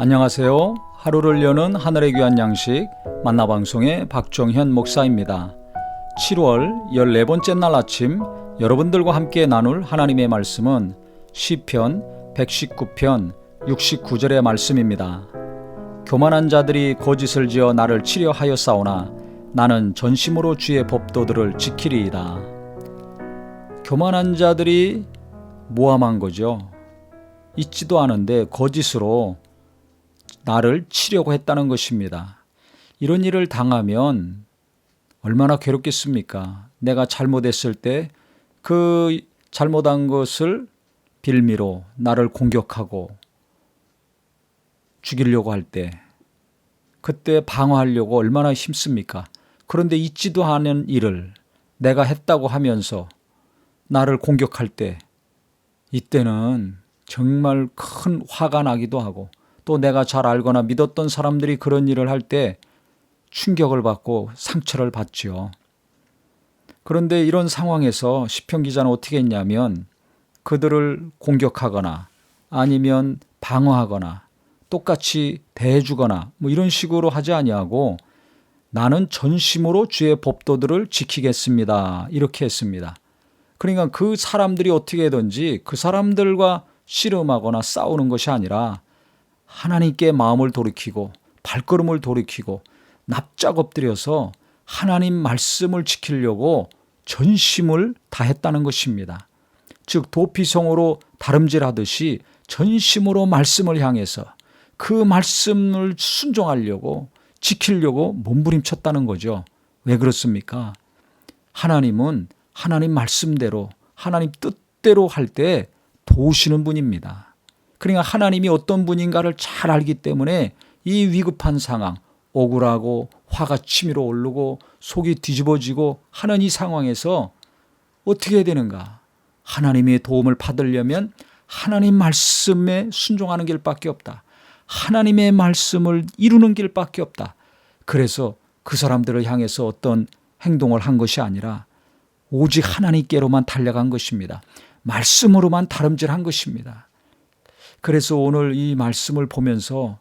안녕하세요. 하루를 여는 하늘의 귀한 양식 만나방송의 박종현 목사입니다. 7월 14번째 날 아침 여러분들과 함께 나눌 하나님의 말씀은 시편 119편 69절의 말씀입니다. 교만한 자들이 거짓을 지어 나를 치려하였사오나 나는 전심으로 주의 법도들을 지키리이다. 교만한 자들이 모함한 거죠. 있지도 않은데 거짓으로 나를 치려고 했다는 것입니다. 이런 일을 당하면 얼마나 괴롭겠습니까? 내가 잘못했을 때 그 잘못한 것을 빌미로 나를 공격하고 죽이려고 할 때 그때 방어하려고 얼마나 힘씁니까? 그런데 있지도 않은 일을 내가 했다고 하면서 나를 공격할 때 이때는 정말 큰 화가 나기도 하고 또 내가 잘 알거나 믿었던 사람들이 그런 일을 할 때 충격을 받고 상처를 받지요. 그런데 이런 상황에서 시편 기자는 어떻게 했냐면 그들을 공격하거나 아니면 방어하거나 똑같이 대해주거나 이런 식으로 하지 아니하고 나는 전심으로 주의 법도들을 지키겠습니다. 이렇게 했습니다. 그러니까 그 사람들이 어떻게든지 그 사람들과 씨름하거나 싸우는 것이 아니라 하나님께 마음을 돌이키고 발걸음을 돌이키고 납작 엎드려서 하나님 말씀을 지키려고 전심을 다했다는 것입니다. 즉 도피성으로 다름질하듯이 전심으로 말씀을 향해서 그 말씀을 순종하려고 지키려고 몸부림쳤다는 거죠. 왜 그렇습니까? 하나님은 하나님 말씀대로 하나님 뜻대로 할 때 도우시는 분입니다. 그러니까 하나님이 어떤 분인가를 잘 알기 때문에 이 위급한 상황, 억울하고 화가 치밀어 오르고 속이 뒤집어지고 하는 이 상황에서 어떻게 해야 되는가? 하나님의 도움을 받으려면 하나님 말씀에 순종하는 길밖에 없다. 하나님의 말씀을 이루는 길밖에 없다. 그래서 그 사람들을 향해서 어떤 행동을 한 것이 아니라 오직 하나님께로만 달려간 것입니다. 말씀으로만 다름질한 것입니다. 그래서 오늘 이 말씀을 보면서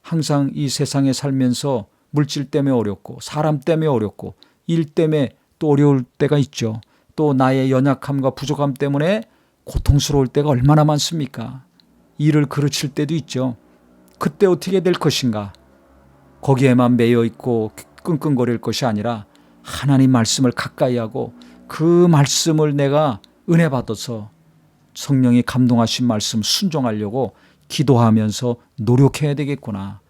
항상 이 세상에 살면서 물질 때문에 어렵고 사람 때문에 어렵고 일 때문에 또 어려울 때가 있죠. 또 나의 연약함과 부족함 때문에 고통스러울 때가 얼마나 많습니까? 일을 그르칠 때도 있죠. 그때 어떻게 될 것인가? 거기에만 매여 있고 끙끙거릴 것이 아니라 하나님 말씀을 가까이 하고 그 말씀을 내가 은혜 받아서 성령이 감동하신 말씀 순종하려고 기도하면서 노력해야 되겠구나.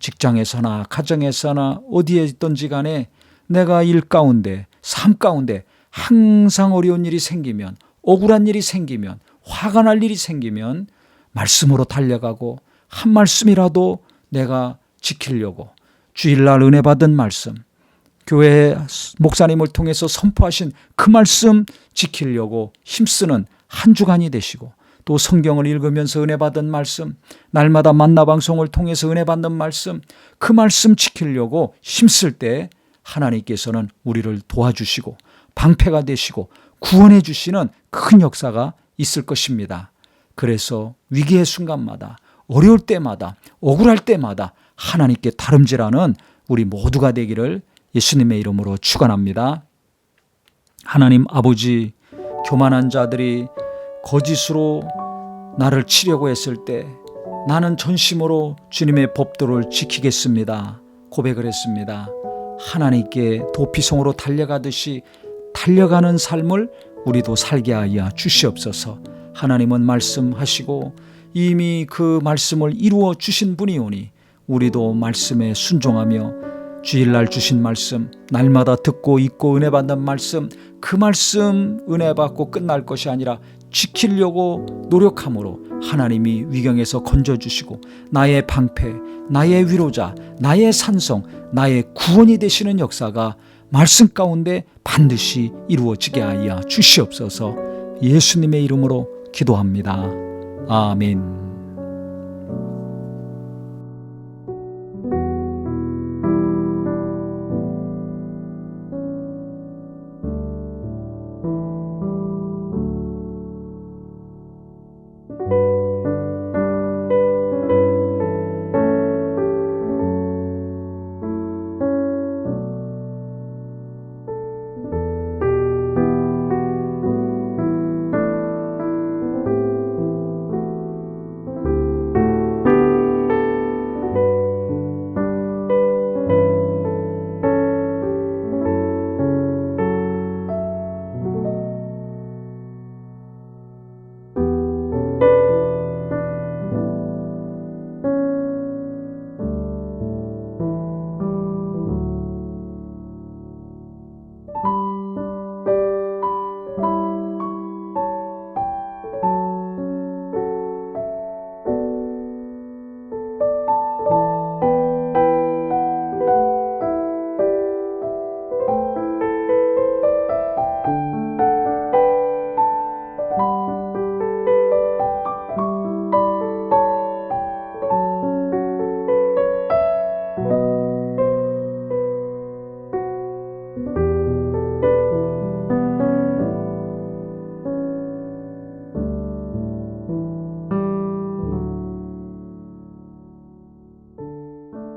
직장에서나 가정에서나 어디에 있든지 간에 내가 일 가운데 삶 가운데 항상 어려운 일이 생기면 억울한 일이 생기면 화가 날 일이 생기면 말씀으로 달려가고 한 말씀이라도 내가 지키려고 주일날 은혜 받은 말씀 교회 목사님을 통해서 선포하신 그 말씀 지키려고 힘쓰는 한 주간이 되시고 또 성경을 읽으면서 은혜 받은 말씀 날마다 만나방송을 통해서 은혜 받는 말씀 그 말씀 지키려고 힘쓸 때 하나님께서는 우리를 도와주시고 방패가 되시고 구원해 주시는 큰 역사가 있을 것입니다. 그래서 위기의 순간마다 어려울 때마다 억울할 때마다 하나님께 다름질하는 우리 모두가 되기를 예수님의 이름으로 축원합니다. 하나님 아버지, 교만한 자들이 거짓으로 나를 치려고 했을 때 나는 전심으로 주님의 법도를 지키겠습니다. 고백을 했습니다. 하나님께 도피성으로 달려가듯이 달려가는 삶을 우리도 살게 하여 주시옵소서. 하나님은 말씀하시고 이미 그 말씀을 이루어 주신 분이오니 우리도 말씀에 순종하며 주일날 주신 말씀 날마다 듣고 읽고 은혜 받는 말씀 그 말씀 은혜 받고 끝날 것이 아니라 지키려고 노력함으로 하나님이 위경에서 건져주시고 나의 방패, 나의 위로자, 나의 산성, 나의 구원이 되시는 역사가 말씀 가운데 반드시 이루어지게 하여 주시옵소서. 예수님의 이름으로 기도합니다. 아멘.